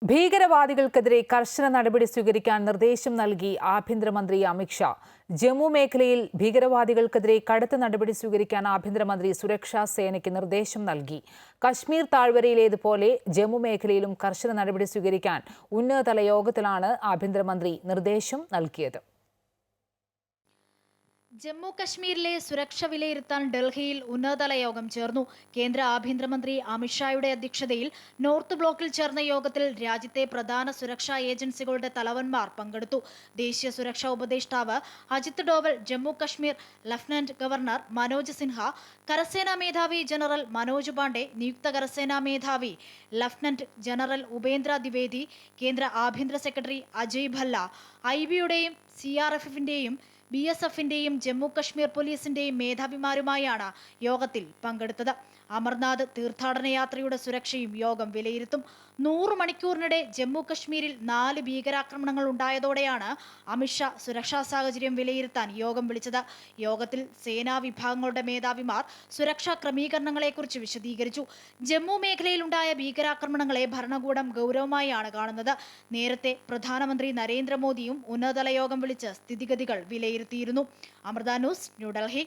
ഭീകരവാദികൾക്കെതിരെ കർശന നടപടി സ്വീകരിക്കാൻ നിർദ്ദേശം നൽകി ആഭ്യന്തരമന്ത്രി അമിത്ഷാ. ജമ്മു മേഖലയിൽ ഭീകരവാദികൾക്കെതിരെ കടുത്ത നടപടി സ്വീകരിക്കാൻ ആഭ്യന്തരമന്ത്രി സുരക്ഷാ സേനയ്ക്ക് നിർദ്ദേശം നൽകി. കശ്മീർ താഴ്വരയിലേതുപോലെ ജമ്മു മേഖലയിലും കർശന നടപടി സ്വീകരിക്കാൻ ഉന്നതതല യോഗത്തിലാണ് ആഭ്യന്തരമന്ത്രി നിർദ്ദേശം നൽകിയത്. ജമ്മു കശ്മീരിലെ സുരക്ഷ വിലയിരുത്താൻ ഡൽഹിയിൽ ഉന്നതതല യോഗം ചേർന്നു. കേന്ദ്ര ആഭ്യന്തരമന്ത്രി അമിത്ഷായുടെ അധ്യക്ഷതയിൽ നോർത്ത് ബ്ലോക്കിൽ ചേർന്ന യോഗത്തിൽ രാജ്യത്തെ പ്രധാന സുരക്ഷാ ഏജൻസികളുടെ തലവന്മാർ പങ്കെടുത്തു. ദേശീയ സുരക്ഷാ ഉപദേഷ്ടാവ് അജിത് ഡോവൽ, ജമ്മു കശ്മീർ ലഫ്റ്റനന്റ് ഗവർണർ മനോജ് സിൻഹ, കരസേനാ മേധാവി ജനറൽ മനോജ് പാണ്ഡെ, നിയുക്ത കരസേനാ മേധാവി ലഫ്റ്റനന്റ് ജനറൽ ഉപേന്ദ്ര ദ്വിവേദി, കേന്ദ്ര ആഭ്യന്തര സെക്രട്ടറി അജയ് ഭല്ല, IB-യുടെയും CRF-ന്റെയും BSF-ന്റെയും ജമ്മു കശ്മീർ പോലീസിന്റെയും മേധാവിമാരുമായാണ് യോഗത്തിൽ പങ്കെടുത്തത്. അമർനാഥ് തീർത്ഥാടന യാത്രയുടെ സുരക്ഷയും യോഗം വിലയിരുത്തും. 100 മണിക്കൂറിനിടെ ജമ്മു കശ്മീരിൽ 4 ഭീകരാക്രമണങ്ങൾ ഉണ്ടായതോടെയാണ് അമിത്ഷാ സുരക്ഷാ സാഹചര്യം വിലയിരുത്താൻ യോഗം വിളിച്ചത്. യോഗത്തിൽ സേനാ വിഭാഗങ്ങളുടെ മേധാവിമാർ സുരക്ഷാ ക്രമീകരണങ്ങളെക്കുറിച്ച് വിശദീകരിച്ചു. ജമ്മു മേഖലയിലുണ്ടായ ഭീകരാക്രമണങ്ങളെ ഭരണകൂടം ഗൗരവമായാണ് കാണുന്നത്. നേരത്തെ പ്രധാനമന്ത്രി നരേന്ദ്രമോദിയും ഉന്നതതല യോഗം വിളിച്ച് സ്ഥിതിഗതികൾ വിലയിരുത്തിയിരുന്നു. അമൃത ന്യൂസ്, ന്യൂഡൽഹി.